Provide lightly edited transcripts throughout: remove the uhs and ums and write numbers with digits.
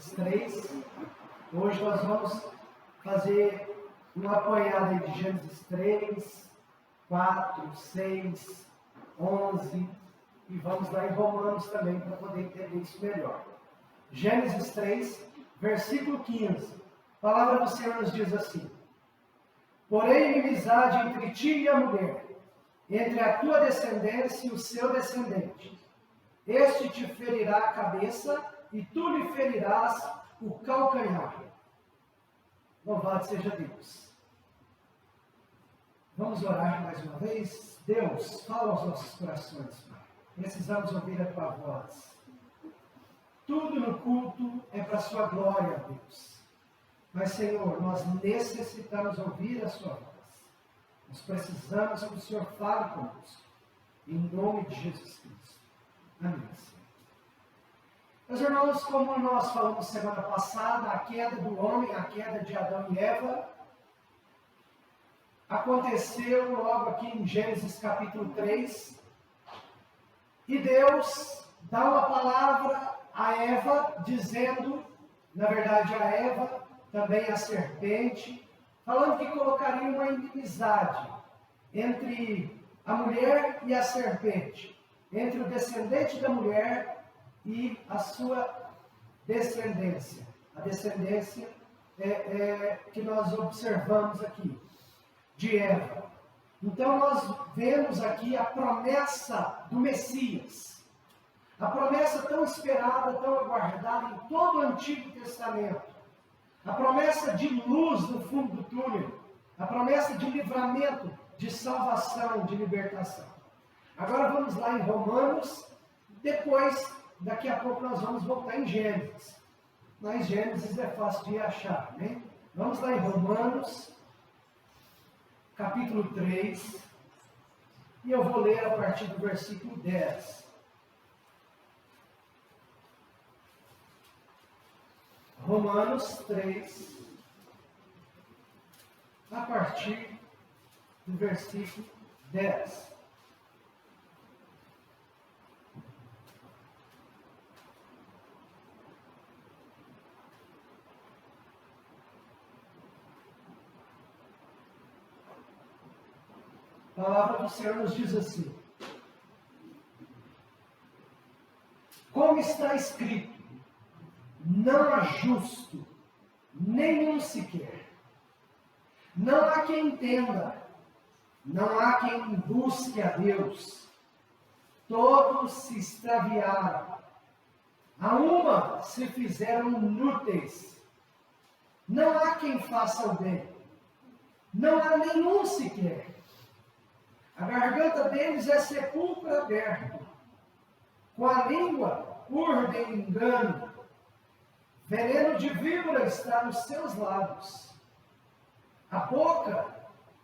Gênesis 3. Hoje nós vamos fazer uma apanhada de Gênesis 3, 4, 6, 11 e vamos lá em Romanos também para poder entender isso melhor. Gênesis 3, versículo 15. A palavra do Senhor nos diz assim: porém, inimizade entre ti e a mulher, entre a tua descendência e o seu descendente. Este te ferirá a cabeça, e tu lhe ferirás o calcanhar. Louvado seja Deus. Vamos orar mais uma vez? Deus, fala aos nossos corações, Pai. Precisamos ouvir a tua voz. Tudo no culto é para a sua glória, Deus. Mas, Senhor, nós necessitamos ouvir a sua voz. Nós precisamos que o Senhor fale conosco. Em nome de Jesus Cristo. Amém, Senhor. Meus irmãos, como nós falamos semana passada, a queda do homem, a queda de Adão e Eva, aconteceu logo aqui em Gênesis capítulo 3. E Deus dá uma palavra a Eva, dizendo, na verdade a Eva, também a serpente, falando que colocaria uma inimizade entre a mulher e a serpente, entre o descendente da mulher e a sua descendência. A descendência que nós observamos aqui, de Eva. Então nós vemos aqui a promessa do Messias. A promessa tão esperada, tão aguardada em todo o Antigo Testamento. A promessa de luz no fundo do túnel. A promessa de livramento, de salvação, de libertação. Agora vamos lá em Romanos. Depois, daqui a pouco nós vamos voltar em Gênesis. Mas Gênesis é fácil de achar, né? Vamos lá em Romanos, capítulo 3. E eu vou ler a partir do versículo 10. Romanos 3, a partir do versículo 10. A palavra do Senhor nos diz assim: como está escrito, não há justo, nenhum sequer. Não há quem entenda, não há quem busque a Deus. Todos se extraviaram, a uma se fizeram inúteis. Não há quem faça o bem, não há nenhum sequer. A garganta deles é sepulcro aberto, com a língua urdem engano. Veneno de víbora está nos seus lábios. A boca,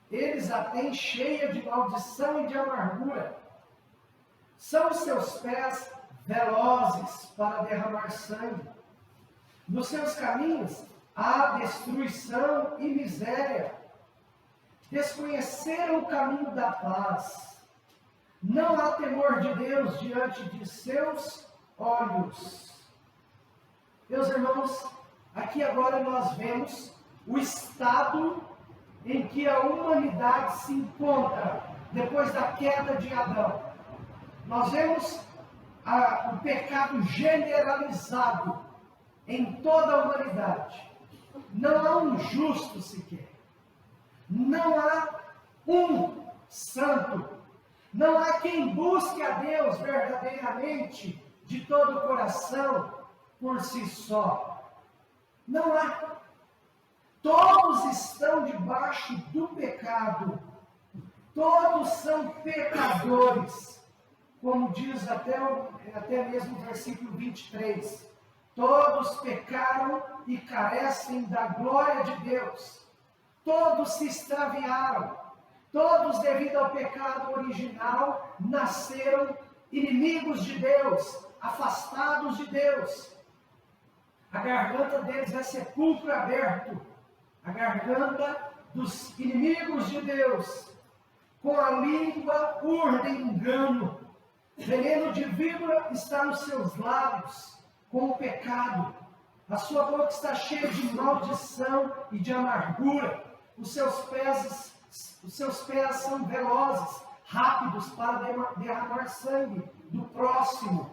eles a têm cheia de maldição e de amargura. São os seus pés velozes para derramar sangue. Nos seus caminhos há destruição e miséria. Desconheceram o caminho da paz. Não há temor de Deus diante de seus olhos. Meus irmãos, aqui agora nós vemos o estado em que a humanidade se encontra depois da queda de Adão. Nós vemos o pecado generalizado em toda a humanidade. Não há um justo sequer. Não há um santo. Não há quem busque a Deus verdadeiramente de todo o coração por si só. Não há. Todos estão debaixo do pecado. Todos são pecadores. Como diz até mesmo o versículo 23. Todos pecaram e carecem da glória de Deus. Todos se extraviaram. Todos, devido ao pecado original, nasceram inimigos de Deus, afastados de Deus. A garganta deles é sepulcro aberto. A garganta dos inimigos de Deus. Com a língua urdem engano. Veneno de víbora está nos seus lábios, com o pecado. A sua boca está cheia de maldição e de amargura. Os seus pés são velozes, rápidos para derramar sangue do próximo.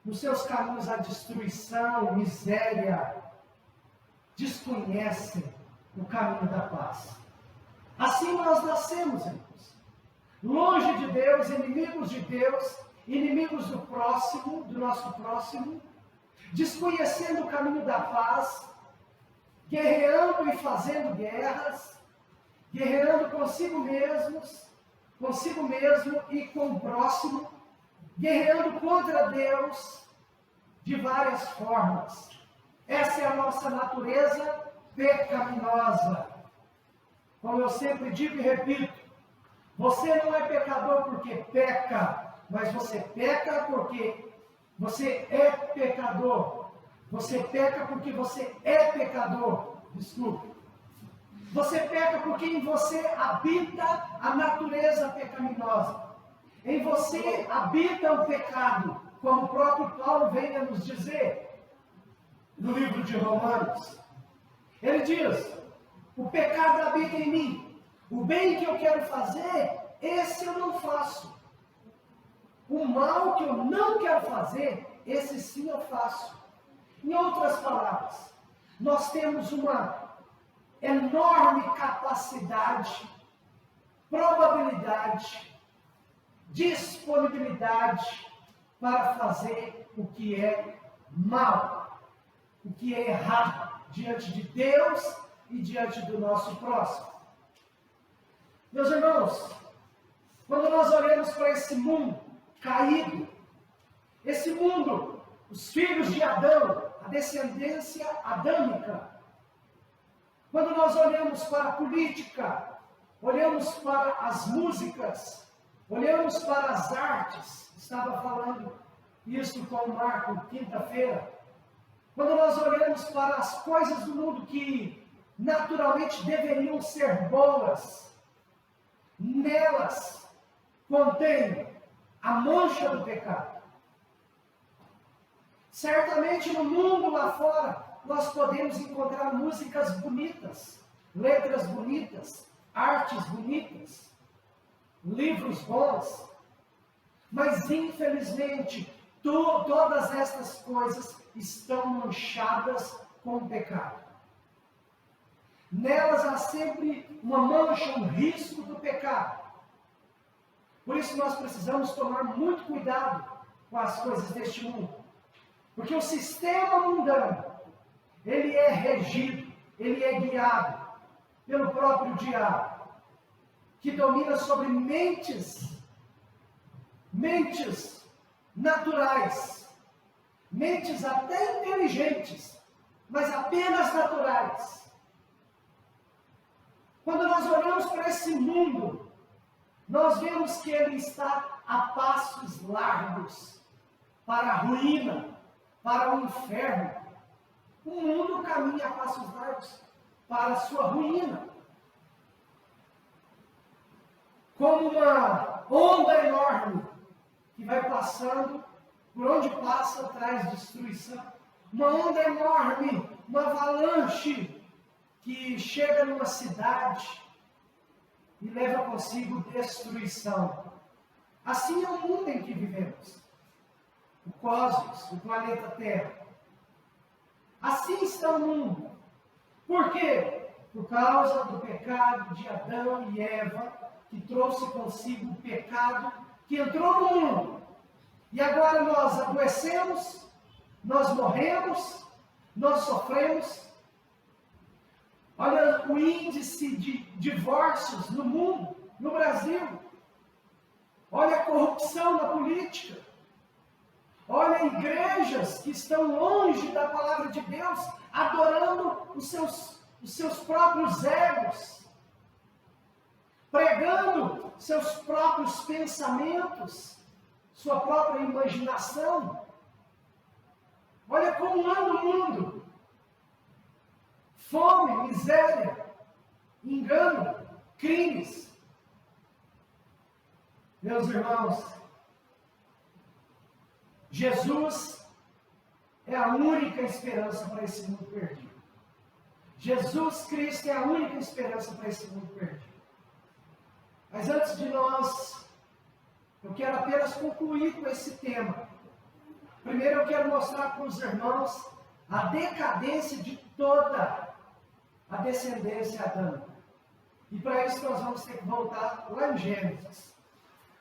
Nos seus caminhos há destruição, miséria. Desconhecem o caminho da paz. Assim nós nascemos, irmãos. Longe de Deus, inimigos do próximo, do nosso próximo, desconhecendo o caminho da paz, guerreando e fazendo guerras, guerreando consigo mesmo e com o próximo, guerreando contra Deus de várias formas. Essa é a nossa natureza pecaminosa. Como eu sempre digo e repito, você não é pecador porque peca, mas você peca porque você é pecador. Você peca porque você é pecador. Desculpe. Você peca porque em você habita a natureza pecaminosa. Em você habita o pecado, como o próprio Paulo vem a nos dizer no livro de Romanos. Ele diz: o pecado habita em mim. O bem que eu quero fazer, esse eu não faço. O mal que eu não quero fazer, esse sim eu faço. Em outras palavras, nós temos uma enorme capacidade, probabilidade, disponibilidade para fazer o que é mal, o que é errado diante de Deus e diante do nosso próximo. Meus irmãos, quando nós olhamos para esse mundo caído, esse mundo, os filhos de Adão, a descendência adâmica, quando nós olhamos para a política, olhamos para as músicas, olhamos para as artes, estava falando isso com o Marco quinta-feira, quando nós olhamos para as coisas do mundo que naturalmente deveriam ser boas, nelas contém a mancha do pecado. Certamente no mundo lá fora nós podemos encontrar músicas bonitas, letras bonitas, artes bonitas, livros bons, mas infelizmente todas estas coisas estão manchadas com o pecado. Nelas há sempre uma mancha, um risco do pecado. Por isso nós precisamos tomar muito cuidado com as coisas deste mundo. Porque o sistema mundano, ele é regido, ele é guiado pelo próprio diabo, que domina sobre mentes naturais, mentes até inteligentes, mas apenas naturais. Quando nós olhamos para esse mundo, nós vemos que ele está a passos largos para a ruína, para o inferno. O mundo caminha a passos largos para a sua ruína. Como uma onda enorme que vai passando, por onde passa traz destruição. Uma onda enorme, uma avalanche que chega numa cidade e leva consigo destruição. Assim é o mundo em que vivemos. O cosmos, o planeta Terra. Assim está o mundo. Por quê? Por causa do pecado de Adão e Eva, que trouxe consigo o pecado que entrou no mundo. E agora nós adoecemos, nós morremos, nós sofremos. Olha o índice de divórcios no mundo, no Brasil. Olha a corrupção na política. Olha igrejas que estão longe da palavra de Deus, adorando os seus próprios egos, pregando seus próprios pensamentos, sua própria imaginação. Olha como anda o mundo. Fome, miséria, engano, crimes. Meus irmãos, Jesus é a única esperança para esse mundo perdido. Jesus Cristo é a única esperança para esse mundo perdido. Mas antes de eu quero apenas concluir com esse tema. Primeiro eu quero mostrar para os irmãos a decadência de toda a descendência adâmica. E para isso nós vamos ter que voltar lá em Gênesis.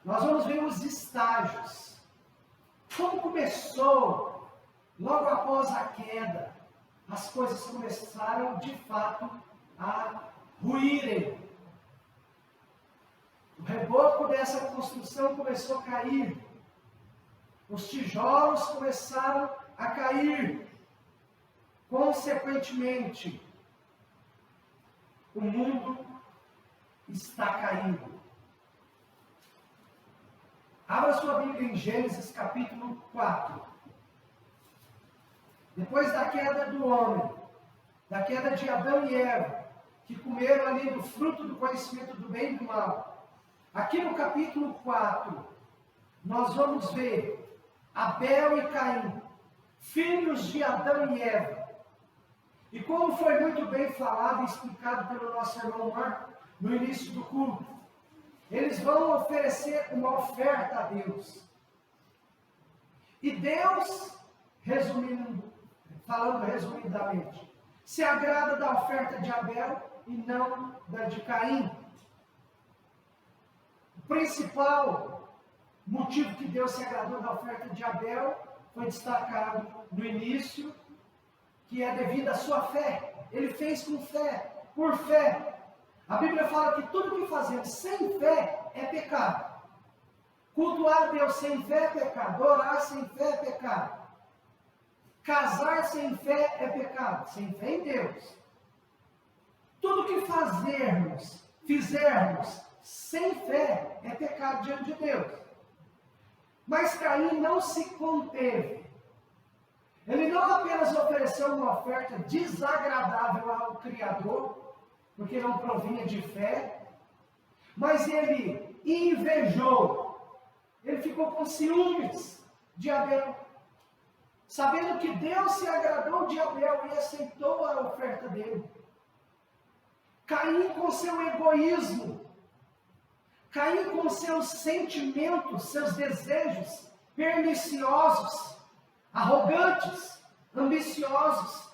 Nós vamos ver os estágios. Como começou, logo após a queda, as coisas começaram de fato a ruírem. O reboco dessa construção começou a cair. Os tijolos começaram a cair. Consequentemente, o mundo está caído. Abra sua Bíblia em Gênesis capítulo 4. Depois da queda do homem, da queda de Adão e Eva, que comeram ali do fruto do conhecimento do bem e do mal, aqui no capítulo 4, nós vamos ver Abel e Caim, filhos de Adão e Eva. E como foi muito bem falado e explicado pelo nosso irmão Marco no início do culto, eles vão oferecer uma oferta a Deus. E Deus, falando resumidamente, se agrada da oferta de Abel e não da de Caim. O principal motivo que Deus se agradou da oferta de Abel foi destacado no início, que é devido à sua fé. Ele fez com fé, por fé. A Bíblia fala que tudo que fazemos sem fé é pecado. Cultuar a Deus sem fé é pecado. Orar sem fé é pecado. Casar sem fé é pecado. Sem fé em Deus. Tudo que fizermos sem fé é pecado diante de Deus. Mas Caim não se conteve. Ele não apenas ofereceu uma oferta desagradável ao Criador, porque não provinha de fé, mas ele invejou, ele ficou com ciúmes de Abel, sabendo que Deus se agradou de Abel e aceitou a oferta dele. Caim com seu egoísmo, Caim com seus sentimentos, seus desejos perniciosos, arrogantes, ambiciosos.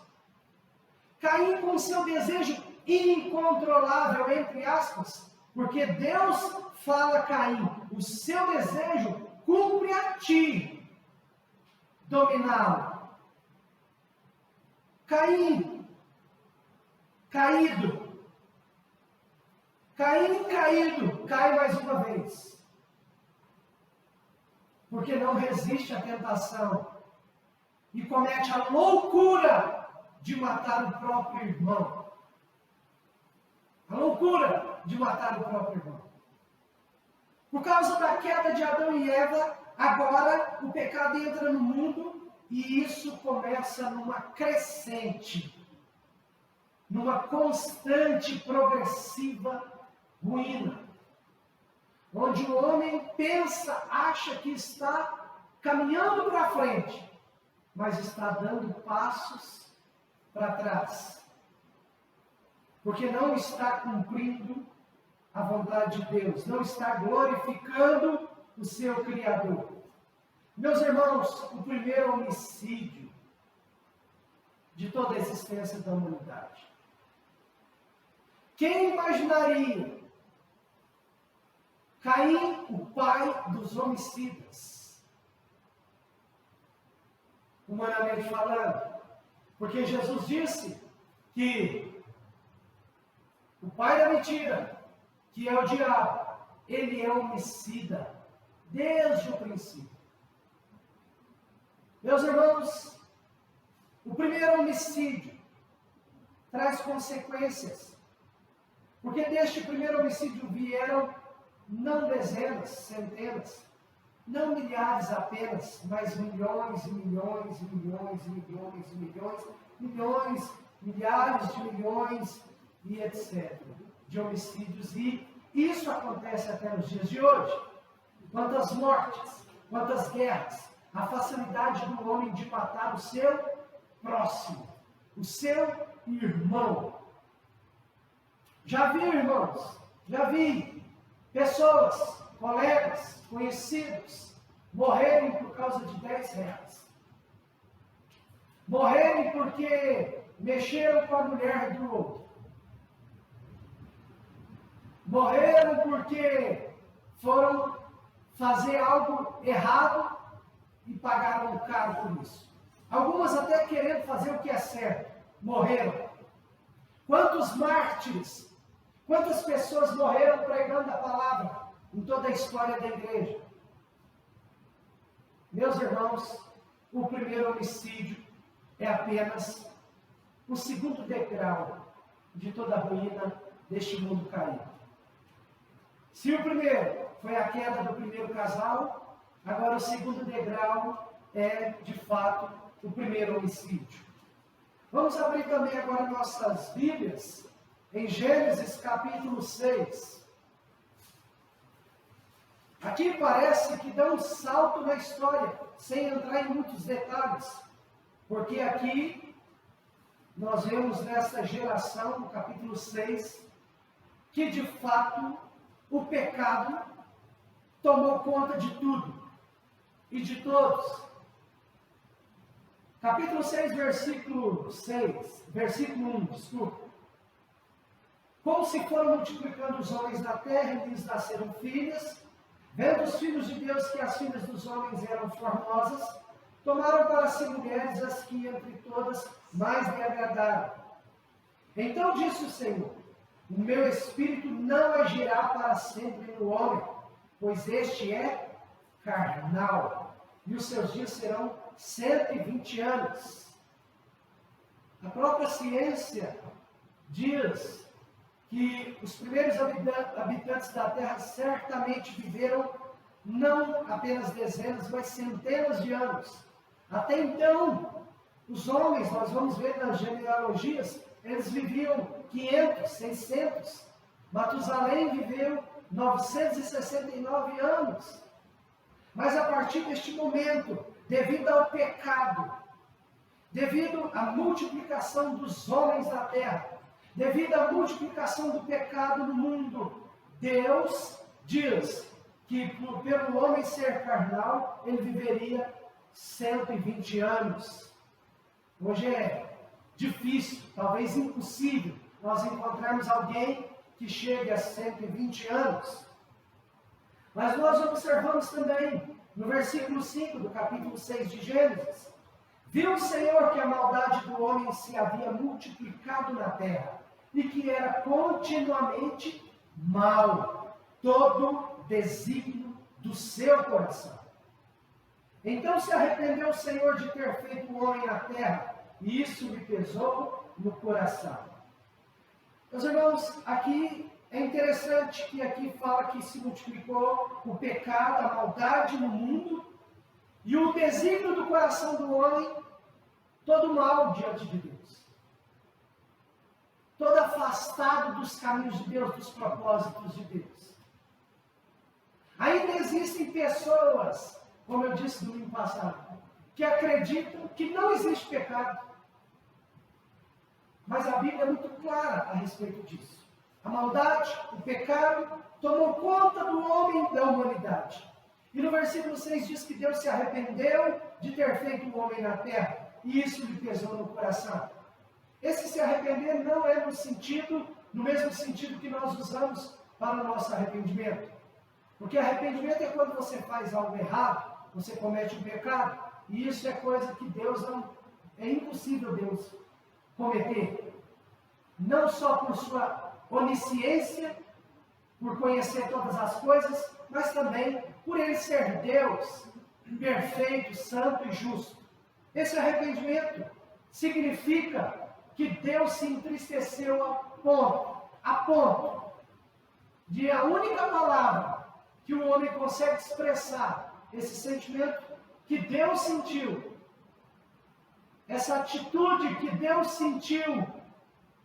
Caim com seu desejo incontrolável, entre aspas, porque Deus fala a Caim, o seu desejo cumpre a ti dominá-lo. Caim, caído. Caim caído, cai mais uma vez. Porque não resiste à tentação e comete a loucura de matar o próprio irmão. A loucura de matar o próprio irmão. Por causa da queda de Adão e Eva, agora o pecado entra no mundo e isso começa numa crescente, numa constante, progressiva ruína. Onde o homem pensa, acha que está caminhando para frente, mas está dando passos para trás. Porque não está cumprindo a vontade de Deus, não está glorificando o seu Criador. Meus irmãos, o primeiro homicídio de toda a existência da humanidade. Quem imaginaria Caim, o pai dos homicidas? Humanamente falando. Porque Jesus disse que o pai da mentira, que é o diabo, ele é homicida desde o princípio. Meus irmãos, o primeiro homicídio traz consequências. Porque deste primeiro homicídio vieram não dezenas, centenas, não milhares apenas, mas milhões e milhões e milhões e milhões e milhões, milhões, milhares de milhões e etc. de homicídios. E isso acontece até nos dias de hoje. Quantas mortes, quantas guerras, a facilidade do homem de matar o seu próximo, o seu irmão. Já vi, irmãos, já vi pessoas, colegas, conhecidos, morrerem por causa de 10 reais. Morrerem porque mexeram com a mulher do outro. Morreram porque foram fazer algo errado e pagaram caro por isso. Algumas até querendo fazer o que é certo, morreram. Quantos mártires, quantas pessoas morreram pregando a palavra em toda a história da igreja? Meus irmãos, o primeiro homicídio é apenas o segundo degrau de toda a ruína deste mundo caído. Se o primeiro foi a queda do primeiro casal, agora o segundo degrau é, de fato, o primeiro homicídio. Vamos abrir também agora nossas Bíblias em Gênesis capítulo 6. Aqui parece que dá um salto na história, sem entrar em muitos detalhes, porque aqui nós vemos nessa geração, no capítulo 6, que de fato o pecado tomou conta de tudo e de todos. Capítulo 6, versículo 1, desculpa. Como se foram multiplicando os homens na terra e lhes nasceram filhas, vendo os filhos de Deus que as filhas dos homens eram formosas, tomaram para si mulheres as que entre todas mais lhe agradaram. Então disse o Senhor: o meu espírito não agirá para sempre no homem, pois este é carnal, e os seus dias serão 120 anos. A própria ciência diz que os primeiros habitantes da Terra certamente viveram não apenas dezenas, mas centenas de anos. Até então, os homens, nós vamos ver nas genealogias, eles viviam 500, 600. Matusalém viveu 969 anos. Mas a partir deste momento, devido ao pecado, devido à multiplicação dos homens da terra, devido à multiplicação do pecado no mundo, Deus diz que pelo homem ser carnal, ele viveria 120 anos. Hoje é difícil, talvez impossível, nós encontrarmos alguém que chegue a 120 anos. Mas nós observamos também, no versículo 5 do capítulo 6 de Gênesis, viu o Senhor que a maldade do homem se havia multiplicado na terra, e que era continuamente mal, todo desígnio do seu coração. Então se arrependeu o Senhor de ter feito o homem na terra, e isso lhe pesou no coração. Meus irmãos, aqui é interessante que aqui fala que se multiplicou o pecado, a maldade no mundo, e o desígnio do coração do homem, todo mal diante de Deus. Todo afastado dos caminhos de Deus, dos propósitos de Deus. Ainda existem pessoas, como eu disse no domingo passado, que acreditam que não existe pecado. Mas a Bíblia é muito clara a respeito disso. A maldade, o pecado, tomou conta do homem e da humanidade. E no versículo 6 diz que Deus se arrependeu de ter feito o homem na terra, e isso lhe pesou no coração. Esse se arrepender não é no mesmo sentido que nós usamos para o nosso arrependimento. Porque arrependimento é quando você faz algo errado, você comete um pecado, e isso é coisa que Deus não... É impossível Deus cometer. Não só por sua onisciência, por conhecer todas as coisas, mas também por Ele ser Deus, perfeito, santo e justo. Esse arrependimento significa que Deus se entristeceu a ponto de a única palavra que o homem consegue expressar esse sentimento que Deus sentiu, essa atitude que Deus sentiu,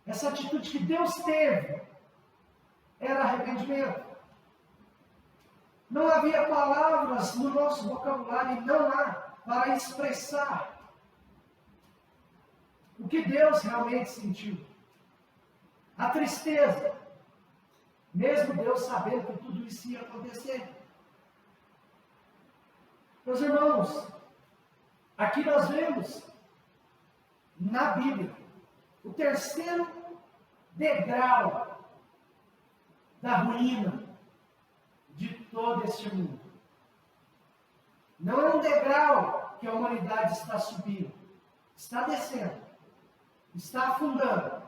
essa atitude que Deus teve, era arrependimento. Não havia palavras no nosso vocabulário, e não há para expressar o que Deus realmente sentiu. A tristeza, mesmo Deus sabendo que tudo isso ia acontecer. Meus irmãos, aqui nós vemos na Bíblia o terceiro degrau da ruína de todo este mundo. Não é um degrau que a humanidade está subindo, está descendo, está afundando,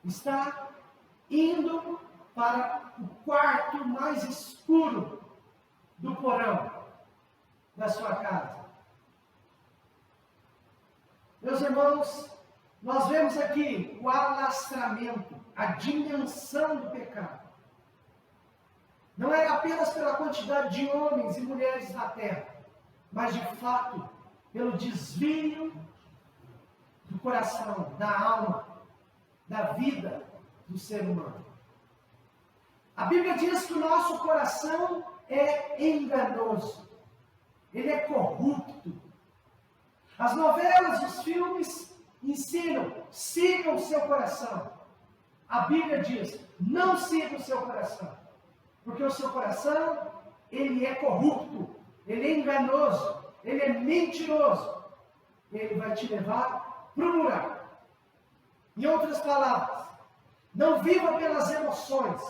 está indo para o quarto mais escuro do porão da sua casa. Meus irmãos, nós vemos aqui o alastramento, a dimensão do pecado. Não é apenas pela quantidade de homens e mulheres na terra, mas de fato pelo desvio do coração, da alma, da vida do ser humano. A Bíblia diz que o nosso coração é enganoso, ele é corrupto. As novelas, os filmes ensinam, sigam o seu coração. A Bíblia diz, não siga o seu coração, porque o seu coração, ele é corrupto, ele é enganoso, ele é mentiroso, ele vai te levar para o buraco. Em outras palavras, não viva pelas emoções,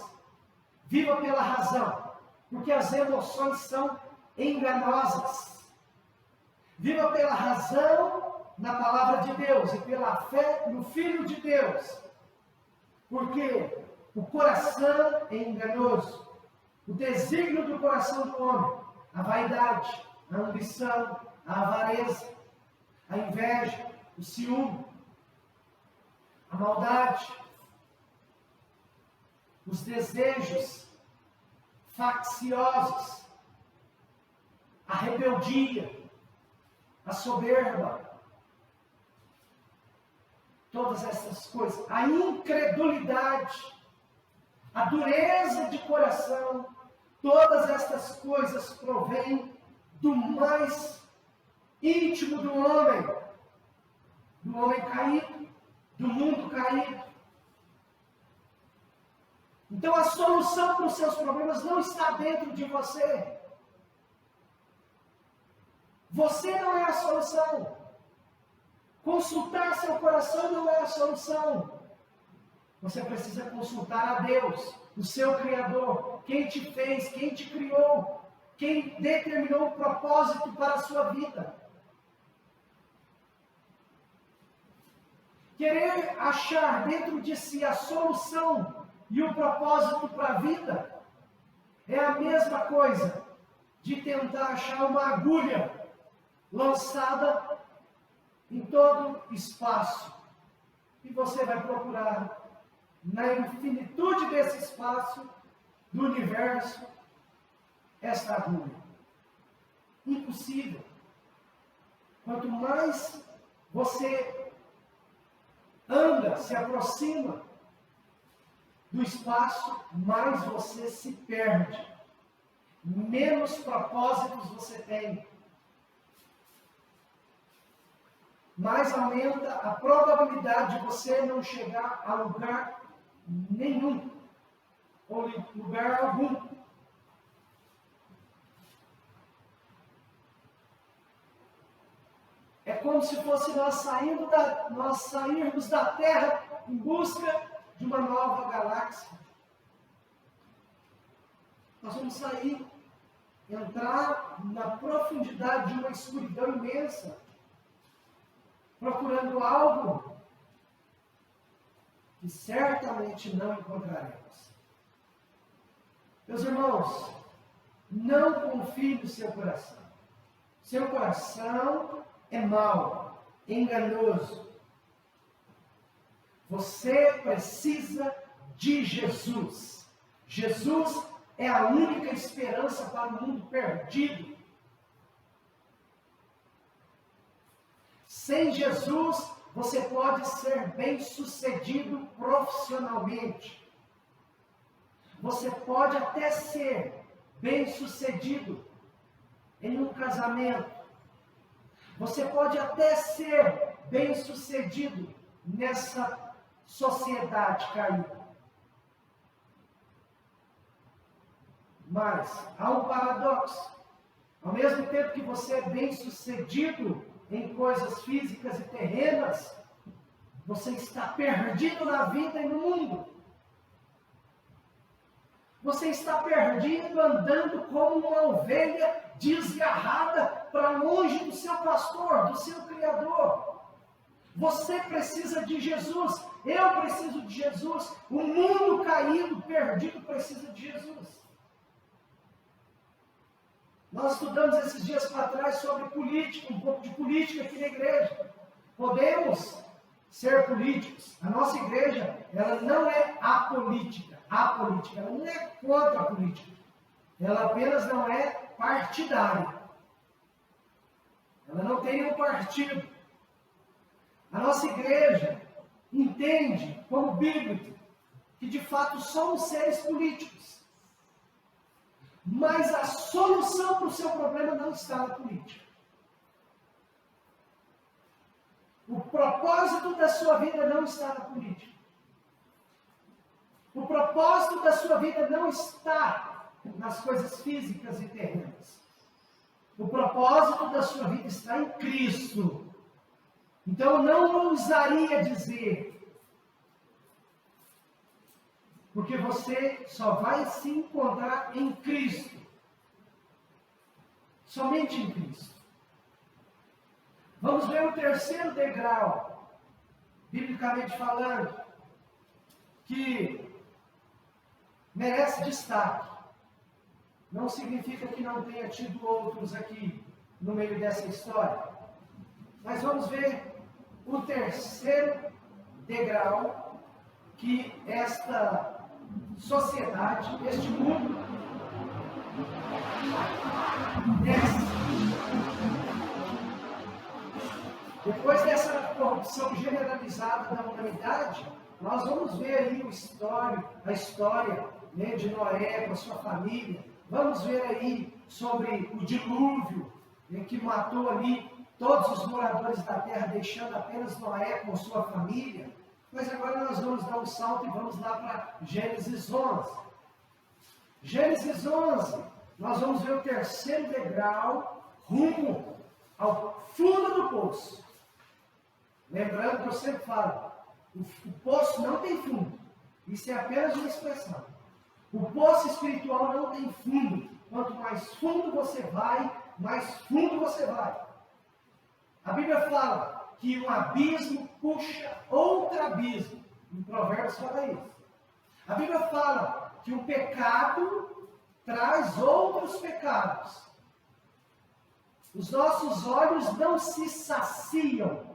viva pela razão, porque as emoções são enganosas. Viva pela razão na palavra de Deus e pela fé no Filho de Deus, porque o coração é enganoso. O desígnio do coração do homem, a vaidade, a ambição, a avareza, a inveja, o ciúme, a maldade, os desejos facciosos, a rebeldia, a soberba, todas essas coisas, a incredulidade, a dureza de coração, todas estas coisas provêm do mais íntimo do homem caído, do mundo caído. Então a solução para os seus problemas não está dentro de você. Você não é a solução. Consultar seu coração não é a solução. Você precisa consultar a Deus, o seu Criador, quem te fez, quem te criou, quem determinou o propósito para a sua vida. Querer achar dentro de si a solução e o propósito para a vida é a mesma coisa de tentar achar uma agulha lançada em todo espaço. E você vai procurar na infinitude desse espaço do universo esta agulha. Impossível. Quanto mais você anda, se aproxima do espaço, mais você se perde. Menos propósitos você tem. Mais aumenta a probabilidade de você não chegar a lugar nenhum, ou lugar algum. É como se fosse nós sairmos da Terra em busca de uma nova galáxia. Nós vamos sair, entrar na profundidade de uma escuridão imensa, procurando algo que certamente não encontraremos. Meus irmãos, não confie no seu coração. Seu coração é mau, enganoso. Você precisa de Jesus. Jesus é a única esperança para o mundo perdido. Sem Jesus, você pode ser bem-sucedido profissionalmente. Você pode até ser bem-sucedido em um casamento. Você pode até ser bem-sucedido nessa sociedade caída. Mas há um paradoxo. Ao mesmo tempo que você é bem-sucedido em coisas físicas e terrenas, você está perdido na vida e no mundo. Você está perdido andando como uma ovelha desgarrada para longe do seu pastor, do seu Criador. Você precisa de Jesus, eu preciso de Jesus, o mundo caído, perdido, precisa de Jesus. Nós estudamos esses dias para trás sobre política, um pouco de política aqui na igreja. Podemos ser políticos. A nossa igreja, ela não é apolítica, ela não é contra a política. Ela apenas não é partidária. Ela não tem nenhum partido. A nossa igreja entende, como bíblico, que de fato somos seres políticos. Mas a solução para o seu problema não está na política. O propósito da sua vida não está na política. O propósito da sua vida não está nas coisas físicas e terrenas. O propósito da sua vida está em Cristo. Então, eu não ousaria dizer, porque você só vai se encontrar em Cristo. Somente em Cristo. Vamos ver o terceiro degrau, biblicamente falando, que merece destaque. Não significa que não tenha tido outros aqui no meio dessa história. Mas vamos ver o terceiro degrau que esta sociedade, este mundo, desce. Depois dessa corrupção generalizada da humanidade, nós vamos ver aí a história, né, de Noé com a sua família. Vamos ver aí sobre o dilúvio, né, que matou ali todos os moradores da terra, deixando apenas Noé com sua família. Mas agora nós vamos dar um salto e vamos lá para Gênesis 11. Gênesis 11, nós vamos ver o terceiro degrau rumo ao fundo do poço. Lembrando que eu sempre falo, o poço não tem fundo. Isso é apenas uma expressão. O poço espiritual não tem fundo. Quanto mais fundo você vai, mais fundo você vai. A Bíblia fala que um abismo puxa outro abismo. Em Provérbios fala isso. A Bíblia fala que o pecado traz outros pecados. Os nossos olhos não se saciam.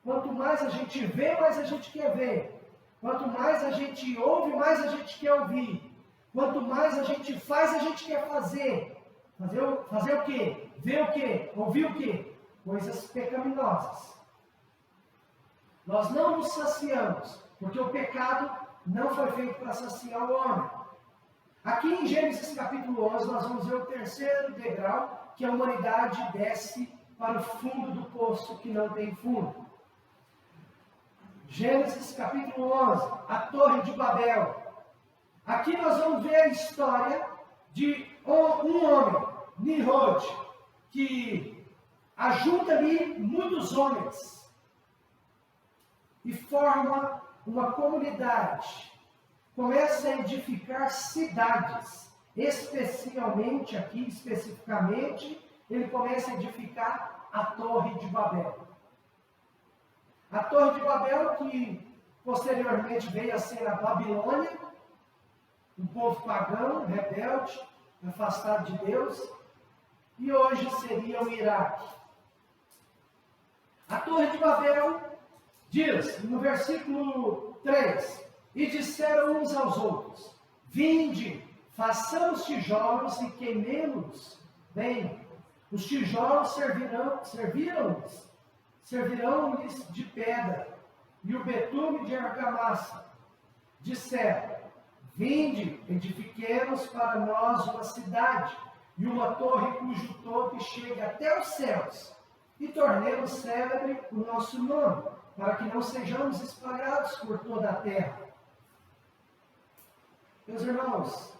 Quanto mais a gente vê, mais a gente quer ver. Quanto mais a gente ouve, mais a gente quer ouvir. Quanto mais a gente faz, a gente quer fazer. Fazer o quê? Ver o quê? Ouvir o quê? Coisas pecaminosas. Nós não nos saciamos, porque o pecado não foi feito para saciar o homem. Aqui em Gênesis capítulo 11, nós vamos ver o terceiro degrau, que a humanidade desce para o fundo do poço que não tem fundo. Gênesis capítulo 11, a Torre de Babel. Aqui nós vamos ver a história de um homem, Nimrod, que ajunta ali muitos homens e forma uma comunidade. Começa a edificar cidades, especificamente, ele começa a edificar a Torre de Babel. A Torre de Babel, que posteriormente veio a ser a Babilônia, um povo pagão, rebelde, afastado de Deus, e hoje seria o Iraque. A Torre de Babel diz, no versículo 3, e disseram uns aos outros, vinde, façamos tijolos e queimemos bem. Os tijolos servirão-lhes de pedra, e o betume de argamassa. Disseram, vinde, edifiquemos para nós uma cidade, e uma torre cujo topo chegue até os céus, e tornemos célebre o nosso nome, para que não sejamos espalhados por toda a terra. Meus irmãos,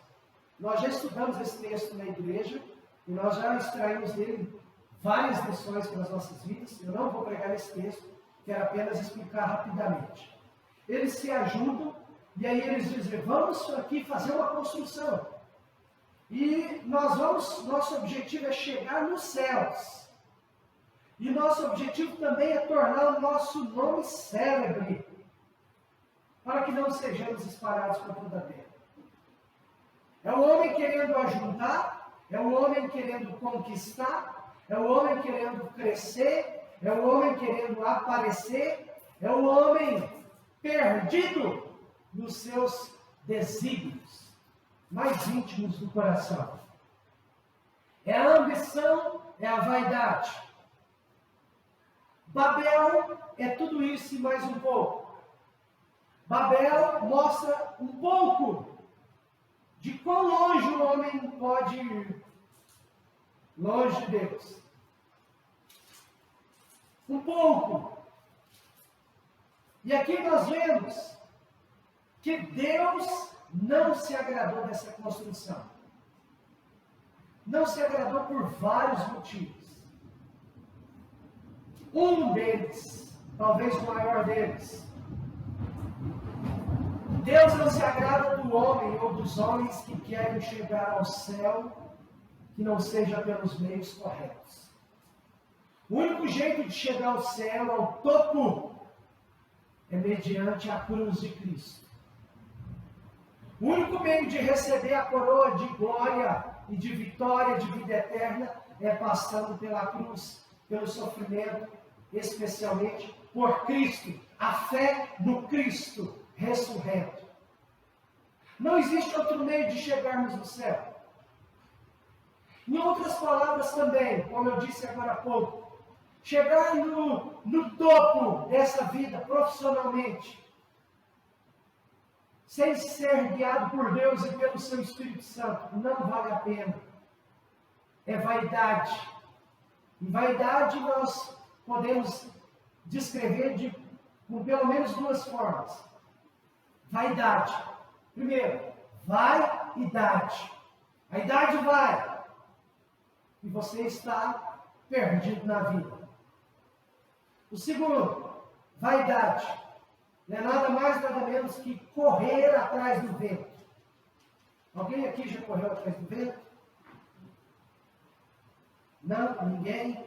nós já estudamos esse texto na igreja, e nós já extraímos dele várias lições para as nossas vidas. Eu não vou pregar esse texto, quero apenas explicar rapidamente. Eles se ajudam, e aí eles dizem, vamos aqui fazer uma construção. E nosso objetivo é chegar nos céus. E nosso objetivo também é tornar o nosso nome célebre, para que não sejamos espalhados por toda a terra. É o homem querendo ajudar, é o homem querendo conquistar, é o homem querendo crescer, é o homem querendo aparecer, é o homem perdido nos seus desígnios mais íntimos do coração. É a ambição, é a vaidade. Babel é tudo isso e mais um pouco. Babel mostra um pouco de quão longe o homem pode ir. Longe de Deus. Um pouco. E aqui nós vemos que Deus não se agradou dessa construção. Não se agradou por vários motivos. Um deles, talvez o maior deles, Deus não se agrada do homem ou dos homens que querem chegar ao céu que não seja pelos meios corretos. O único jeito de chegar ao céu, ao topo, é mediante a cruz de Cristo. O único meio de receber a coroa de glória e de vitória de vida eterna é passando pela cruz, pelo sofrimento, especialmente por Cristo, a fé no Cristo ressurreto. Não existe outro meio de chegarmos no céu. Em outras palavras também, como eu disse agora há pouco, chegar no topo dessa vida profissionalmente, sem ser guiado por Deus e pelo seu Espírito Santo, não vale a pena. É vaidade. E vaidade nós podemos descrever com pelo menos duas formas. Vaidade. Primeiro, vai-idade. A idade vai. E você está perdido na vida. O segundo, vaidade. Não é nada mais, nada menos que correr atrás do vento. Alguém aqui já correu atrás do vento? Não? Ninguém?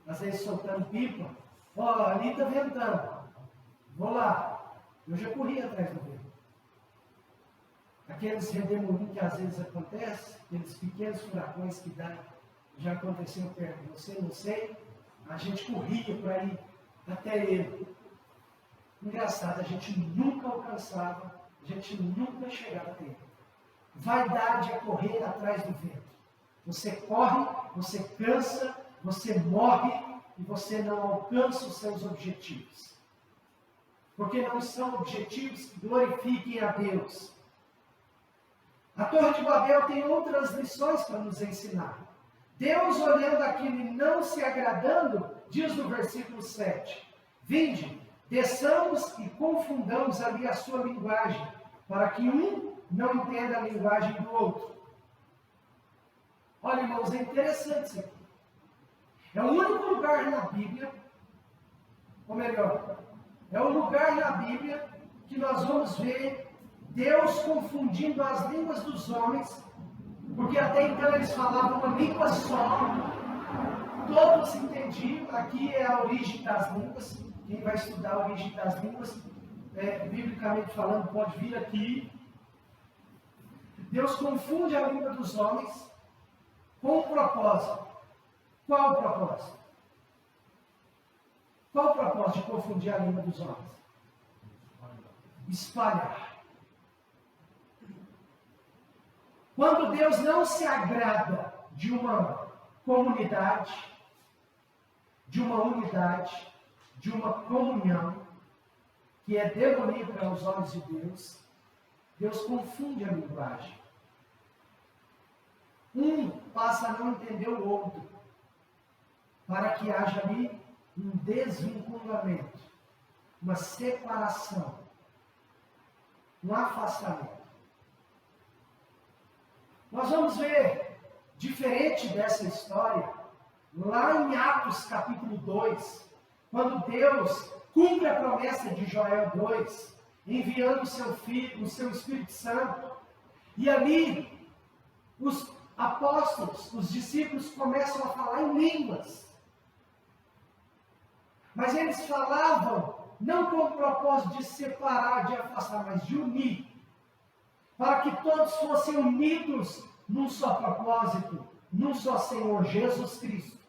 Às vezes soltando pipa. Ó, ali está ventando. Vou lá. Eu já corri atrás do vento. Aqueles redemoinhos que às vezes acontecem, aqueles pequenos furacões que dá, já aconteceu perto de você, não sei. A gente corria para ir até ele. Engraçado, a gente nunca alcançava, a gente nunca chegava até ele. Vaidade é correr atrás do vento. Você corre, você cansa, você morre e você não alcança os seus objetivos. Porque não são objetivos que glorifiquem a Deus. A Torre de Babel tem outras lições para nos ensinar. Deus, olhando aquilo e não se agradando, diz no versículo 7, vinde, desçamos e confundamos ali a sua linguagem, para que um não entenda a linguagem do outro. Olha, irmãos, é interessante isso aqui. É o único lugar na Bíblia, ou melhor, é o lugar na Bíblia que nós vamos ver Deus confundindo as línguas dos homens, porque até então eles falavam uma língua só, todos entendiam. Aqui é a origem das línguas. Quem vai estudar a origem das línguas, biblicamente falando, pode vir aqui. Deus confunde a língua dos homens com um propósito. Qual o propósito? Qual o propósito de confundir a língua dos homens? Espalhar. Quando Deus não se agrada de uma comunidade, de uma unidade, de uma comunhão, que é demoníaca aos olhos de Deus, Deus confunde a linguagem. um passa a não entender o outro, para que haja ali um desvinculamento, uma separação, um afastamento. Nós vamos ver, diferente dessa história, lá em Atos capítulo 2, quando Deus cumpre a promessa de Joel 2, enviando o seu Filho, o seu Espírito Santo, e ali os apóstolos, os discípulos começam a falar em línguas. Mas eles falavam não com o propósito de separar, de afastar, mas de unir. Para que todos fossem unidos num só propósito, num só Senhor, Jesus Cristo.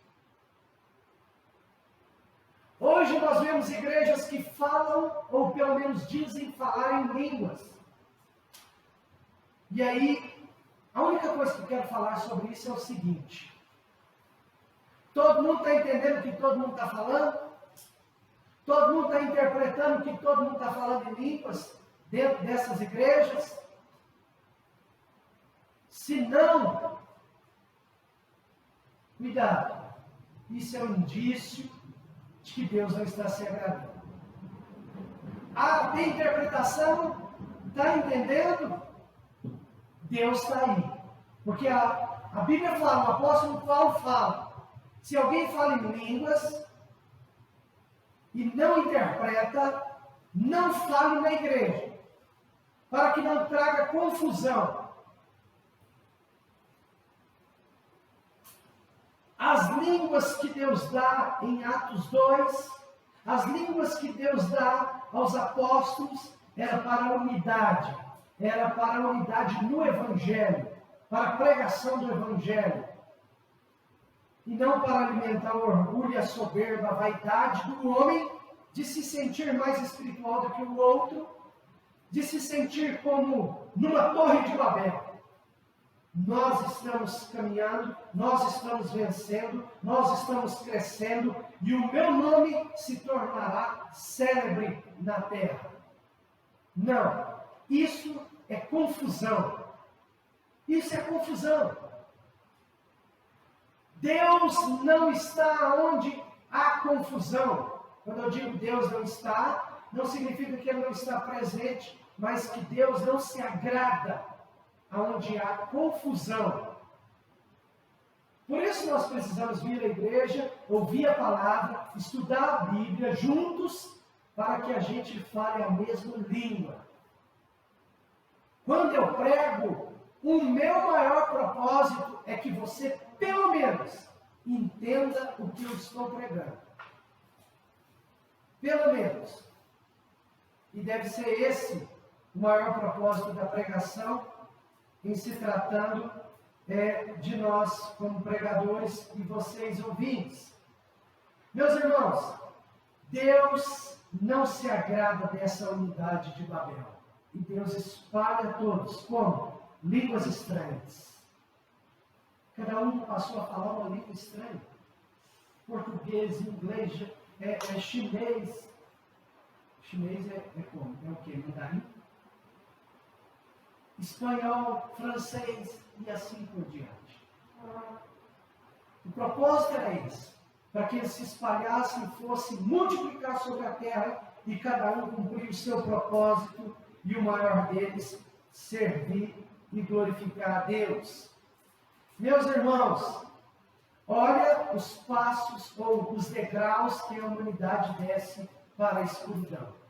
Hoje nós vemos igrejas que falam, ou pelo menos dizem falar em línguas. E aí, a única coisa que eu quero falar sobre isso é o seguinte. Todo mundo está entendendo o que todo mundo está falando? Todo mundo está interpretando o que todo mundo está falando em línguas dentro dessas igrejas? Se não, cuidado. Isso é um indício de que Deus não está se agradando. Ah, tem interpretação? Está entendendo? Deus está aí. Porque a Bíblia fala, o apóstolo Paulo fala, se alguém fala em línguas e não interpreta, não fale na igreja, para que não traga confusão. As línguas que Deus dá em Atos 2, as línguas que Deus dá aos apóstolos, era para a unidade no Evangelho, para a pregação do Evangelho, e não para alimentar o orgulho, a soberba, a vaidade do homem, de se sentir mais espiritual do que o outro, de se sentir como numa torre de Babel. Nós estamos caminhando, nós estamos vencendo, nós estamos crescendo, e o meu nome se tornará célebre na terra. Não, isso é confusão. Isso é confusão. Deus não está onde há confusão. Quando eu digo Deus não está, não significa que Ele não está presente, mas que Deus não se agrada aonde há confusão. Por isso nós precisamos vir à igreja, ouvir a palavra, estudar a Bíblia juntos, para que a gente fale a mesma língua. Quando eu prego, o meu maior propósito é que você, pelo menos, entenda o que eu estou pregando. Pelo menos. E deve ser esse o maior propósito da pregação, em se tratando de nós como pregadores e vocês ouvintes. Meus irmãos, Deus não se agrada dessa unidade de Babel. E Deus espalha todos como línguas estranhas. Cada um passou a falar uma língua estranha. Português, inglês, chinês. Chinês é como? É o quê? Mandarim? Espanhol, francês e assim por diante. O propósito era esse, para que eles se espalhassem e fossem multiplicar sobre a terra e cada um cumprir o seu propósito e o maior deles, servir e glorificar a Deus. Meus irmãos, olha os passos ou os degraus que a humanidade desce para a escuridão.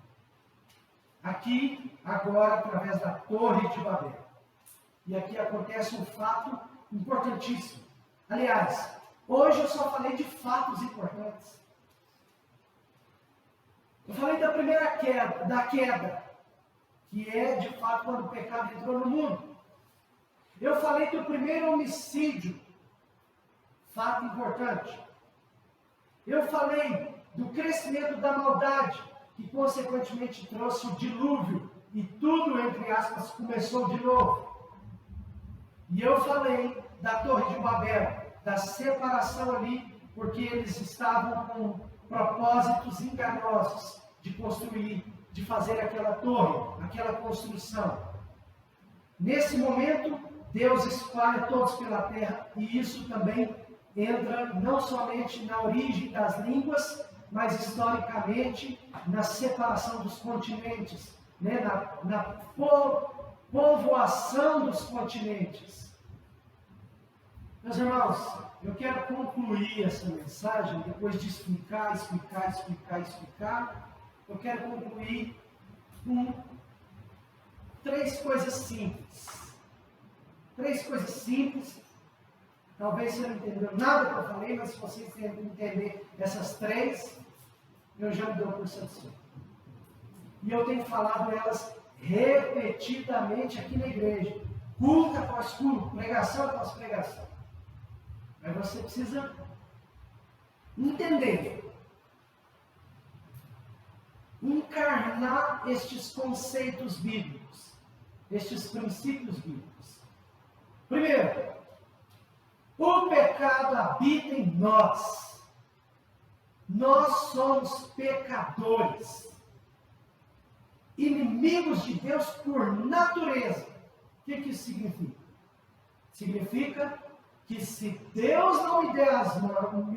Aqui, agora, através da Torre de Babel. E aqui acontece um fato importantíssimo. Aliás, hoje eu só falei de fatos importantes. Eu falei da primeira queda, que é, de fato, quando o pecado entrou no mundo. Eu falei do primeiro homicídio, fato importante. Eu falei do crescimento da maldade, que consequentemente trouxe o dilúvio, e tudo, entre aspas, começou de novo. E eu falei da Torre de Babel, da separação ali, porque eles estavam com propósitos enganosos de construir, de fazer aquela torre, aquela construção. Nesse momento, Deus espalha todos pela terra, e isso também entra não somente na origem das línguas, mas historicamente na separação dos continentes, né? na povoação dos continentes. Meus irmãos, eu quero concluir essa mensagem, depois de explicar, eu quero concluir com 3 coisas simples. 3 coisas simples. Talvez você não entendeu nada que eu falei, mas se você entender essas 3, eu já me dou por satisfeito. E eu tenho falado elas repetidamente aqui na igreja. Culto após culto, pregação após pregação. Mas você precisa entender. Encarnar estes conceitos bíblicos. Estes princípios bíblicos. Primeiro, o pecado habita em nós. Nós somos pecadores. Inimigos de Deus por natureza. O que isso significa? Significa que se Deus não me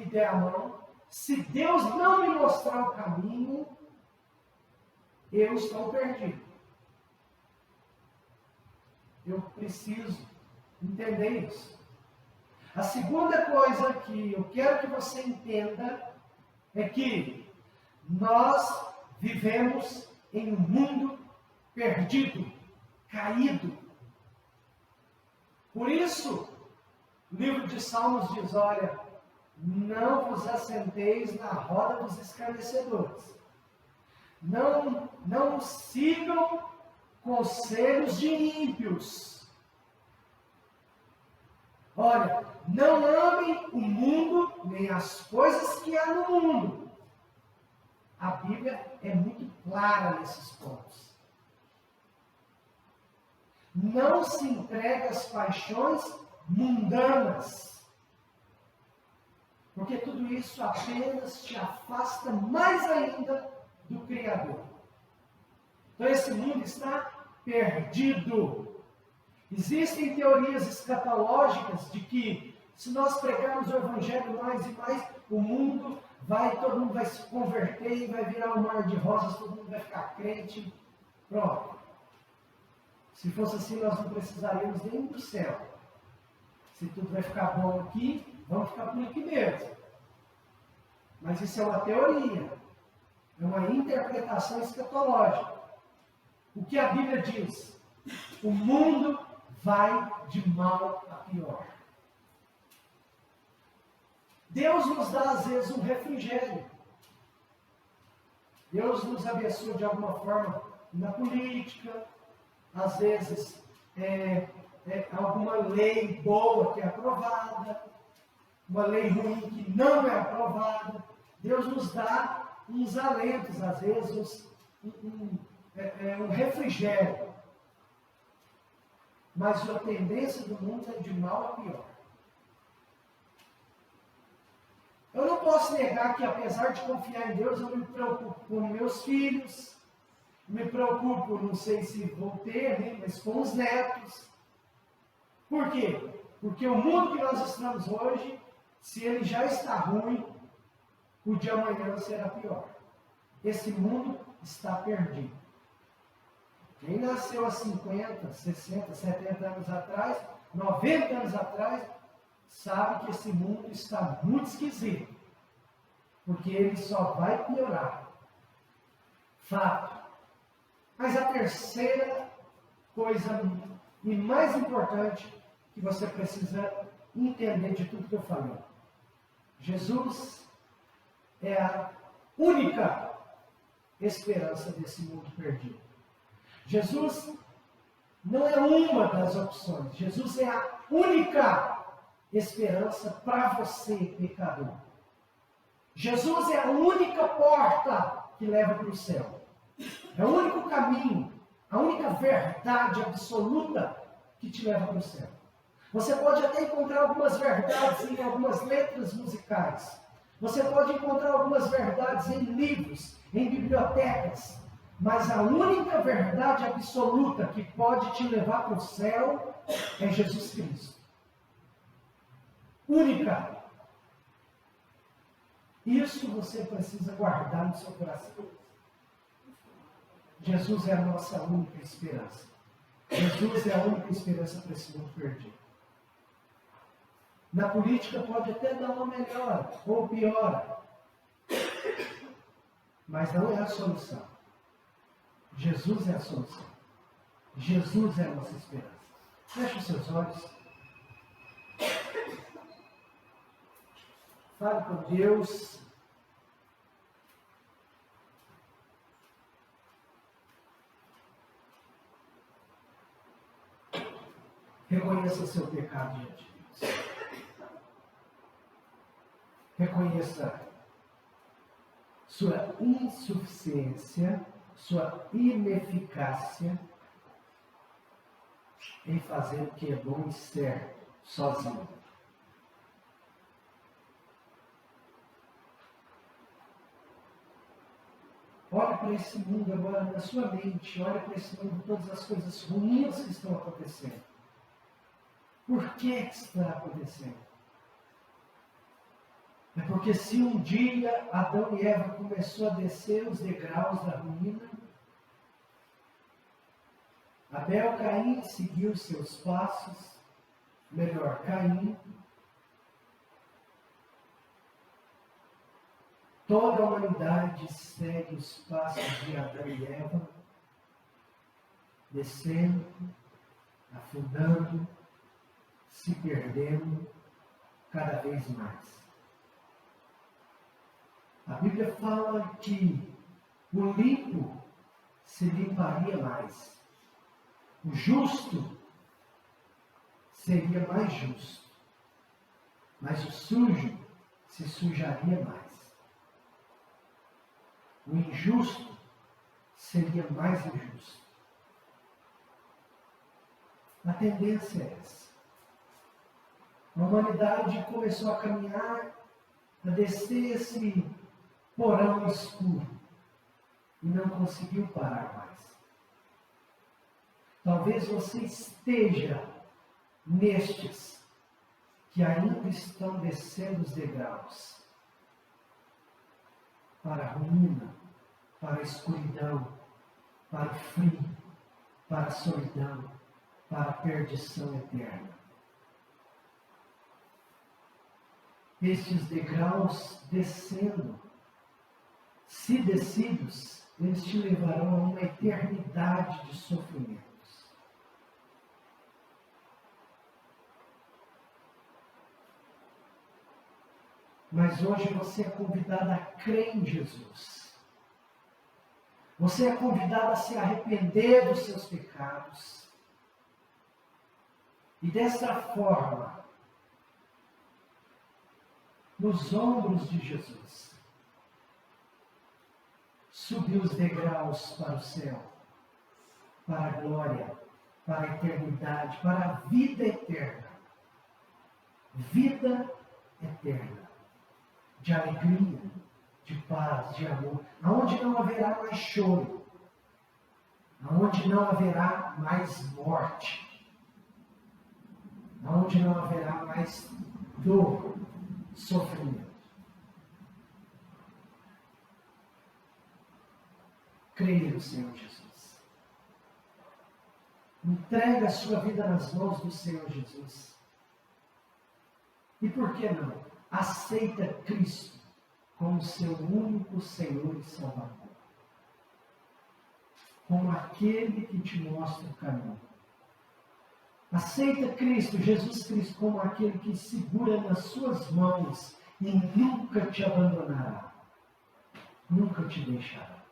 der a mão, se Deus não me mostrar o caminho, eu estou perdido. Eu preciso entender isso. A segunda coisa que eu quero que você entenda é que nós vivemos em um mundo perdido, caído. Por isso, o livro de Salmos diz, olha, não vos assenteis na roda dos escarnecedores. Não sigam conselhos de ímpios. Olha, não amem o mundo, nem as coisas que há no mundo. A Bíblia é muito clara nesses pontos. Não se entregue às paixões mundanas. Porque tudo isso apenas te afasta mais ainda do Criador. Então esse mundo está perdido. Existem teorias escatológicas de que se nós pregarmos o Evangelho mais e mais, todo mundo vai se converter e vai virar um mar de rosas, todo mundo vai ficar crente. Pronto. Se fosse assim, nós não precisaríamos nem do céu. Se tudo vai ficar bom aqui, vamos ficar por aqui mesmo. Mas isso é uma teoria. É uma interpretação escatológica. O que a Bíblia diz? O mundo vai de mal a pior. Deus nos dá, às vezes, um refrigério. Deus nos abençoa de alguma forma na política. Às vezes, alguma lei boa que é aprovada. Uma lei ruim que não é aprovada. Deus nos dá uns alentos, às vezes, um refrigério. Mas a tendência do mundo é de mal a pior. Eu não posso negar que, apesar de confiar em Deus, eu me preocupo com meus filhos, me preocupo, não sei se vou ter, né, mas com os netos. Por quê? Porque o mundo que nós estamos hoje, se ele já está ruim, o de amanhã será pior. Esse mundo está perdido. Quem nasceu há 50, 60, 70 anos atrás, 90 anos atrás, sabe que esse mundo está muito esquisito. Porque ele só vai piorar. Fato. Mas a terceira coisa e mais importante que você precisa entender de tudo que eu falei. Jesus é a única esperança desse mundo perdido. Jesus não é uma das opções. Jesus é a única esperança para você, pecador. Jesus é a única porta que leva para o céu. É o único caminho, a única verdade absoluta que te leva para o céu. Você pode até encontrar algumas verdades em algumas letras musicais. Você pode encontrar algumas verdades em livros, em bibliotecas. Mas a única verdade absoluta que pode te levar para o céu é Jesus Cristo. Única. Isso você precisa guardar no seu coração. Jesus é a nossa única esperança. Jesus é a única esperança para esse mundo perdido. Na política pode até dar uma melhor ou pior, mas não é a solução. Jesus é a solução. Jesus é a nossa esperança. Feche os seus olhos. Fale com Deus. Reconheça seu pecado diante de Deus. Reconheça sua insuficiência, sua ineficácia em fazer o que é bom e certo, sozinho. Olhe para esse mundo agora na sua mente, olhe para esse mundo, todas as coisas ruins que estão acontecendo. Por que está acontecendo? É porque se um dia Adão e Eva começou a descer os degraus da ruína, Abel Caim seguiu seus passos, melhor, Caim. Toda a humanidade segue os passos de Adão e Eva, descendo, afundando, se perdendo cada vez mais. A Bíblia fala que o limpo se limparia mais. O justo seria mais justo. Mas o sujo se sujaria mais. O injusto seria mais injusto. A tendência é essa. A humanidade começou a caminhar, a descer esse porão escuro e não conseguiu parar mais. Talvez você esteja nestes que ainda estão descendo os degraus para a ruína, para a escuridão, para o frio, para a solidão, para a perdição eterna. Estes degraus descendo, se descidos, eles te levarão a uma eternidade de sofrimentos. Mas hoje você é convidado a crer em Jesus. Você é convidado a se arrepender dos seus pecados. E dessa forma, nos ombros de Jesus, subir os degraus para o céu, para a glória, para a eternidade, para a vida eterna. Vida eterna. De alegria, de paz, de amor, aonde não haverá mais choro, aonde não haverá mais morte, aonde não haverá mais dor, sofrimento. Creia no Senhor Jesus. Entrega a sua vida nas mãos do Senhor Jesus. E por que não? Aceita Cristo como seu único Senhor e Salvador. Como aquele que te mostra o caminho. Aceita Cristo, Jesus Cristo, como aquele que segura nas suas mãos e nunca te abandonará. Nunca te deixará.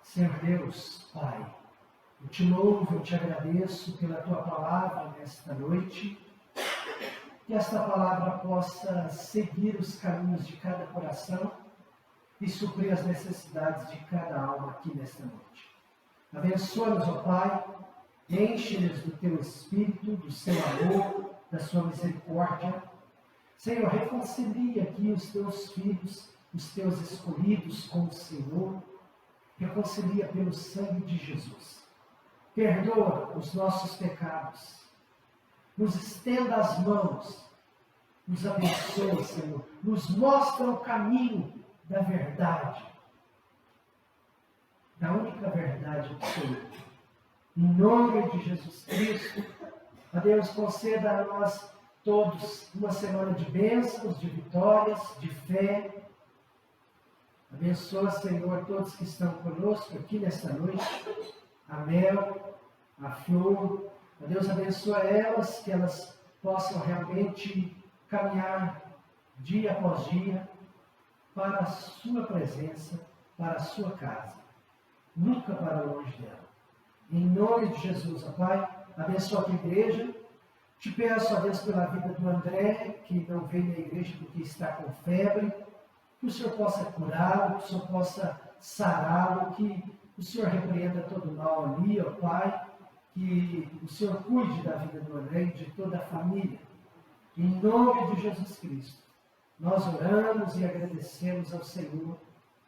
Senhor Deus, Pai, eu te louvo, eu te agradeço pela tua palavra nesta noite. Que esta palavra possa seguir os caminhos de cada coração e suprir as necessidades de cada alma aqui nesta noite. Abençoa-nos, ó Pai, enche-nos do teu Espírito, do seu amor, da sua misericórdia. Senhor, reconcilia aqui os teus filhos os teus escolhidos com o Senhor. Reconcilia pelo sangue de Jesus. Perdoa os nossos pecados. Nos estenda as mãos. Nos abençoa, Senhor. Nos mostra o caminho da verdade. Da única verdade absoluta. Em nome de Jesus Cristo, a Deus conceda a nós todos uma semana de bênçãos, de vitórias, de fé. Abençoa, Senhor, todos que estão conosco aqui nesta noite. A Mel, a Flor. A Deus abençoa elas, que elas possam realmente caminhar dia após dia para a sua presença, para a sua casa. Nunca para longe dela. Em nome de Jesus, ó Pai, abençoa a tua igreja. Te peço, ó Deus, pela vida do André, que não veio na igreja porque está com febre, que o Senhor possa curá-lo, que o Senhor possa sará-lo, que o Senhor repreenda todo o mal ali, ó Pai, que o Senhor cuide da vida do André e de toda a família. Em nome de Jesus Cristo, nós oramos e agradecemos ao Senhor.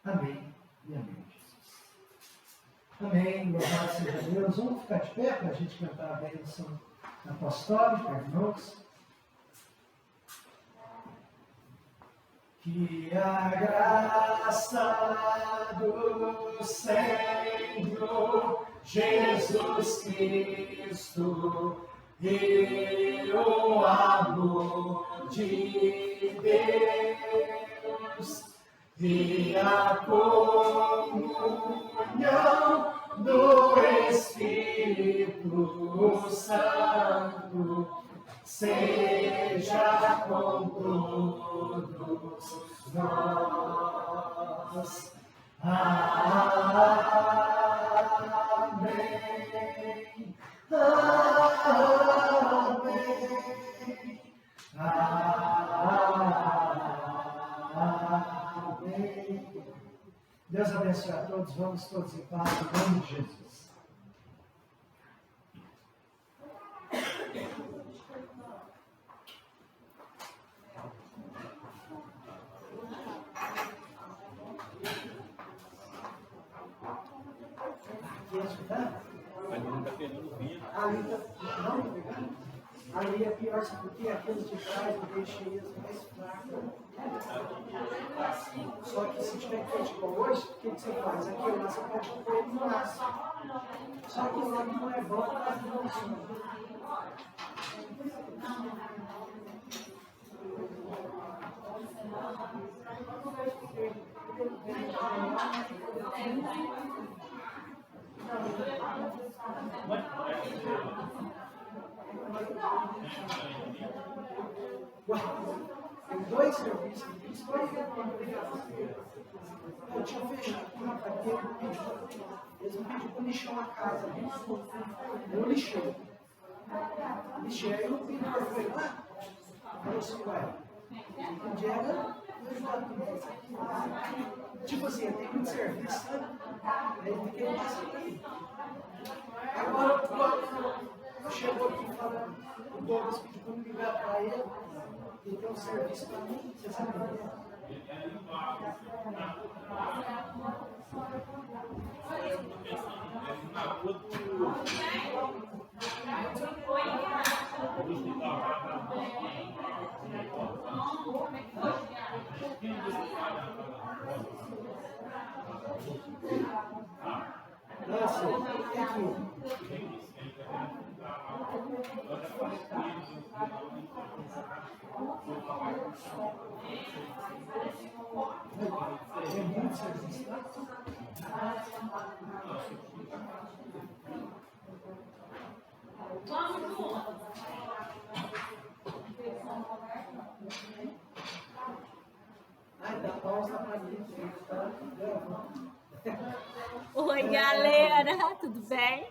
Amém e amém. Amém, louvado seja Deus. Vamos ficar de pé para a gente cantar a bênção apostólica, irmãos. Que a graça do Senhor Jesus Cristo e o amor de Deus e a comunhão do Espírito Santo seja com todos nós. Amém. Amém. Amém. Deus abençoe a todos. Vamos todos em paz, em nome de Jesus. Quer escutar? Mas não está pegando vinho. Ali está. Não, está pegando? Ali é pior, sabe por quê? Aqueles de trás eu deixei as mais fracas. Só que se tiver quente igual hoje, o que você faz? Aqui lá você pode pôr ele no aço. Só que lá não é bom para as mãos. Tem dois serviços, eu tinha fechado com uma carteira, eles me pediram para lixar uma casa, eu lixei. Aí eu pedi para ele lá, falou assim, ué, onde era? Tipo assim, tem muito serviço, sabe? Aí eu fiquei passando. Agora, quando chegou aqui falando, o Douglas pediu para me ligar para ele, ele tem um serviço para mim, você sabe? Nossa, aqui. É muito serviço, né? Ai, dá pausa pra mim, tá? Oi, galera, tudo bem?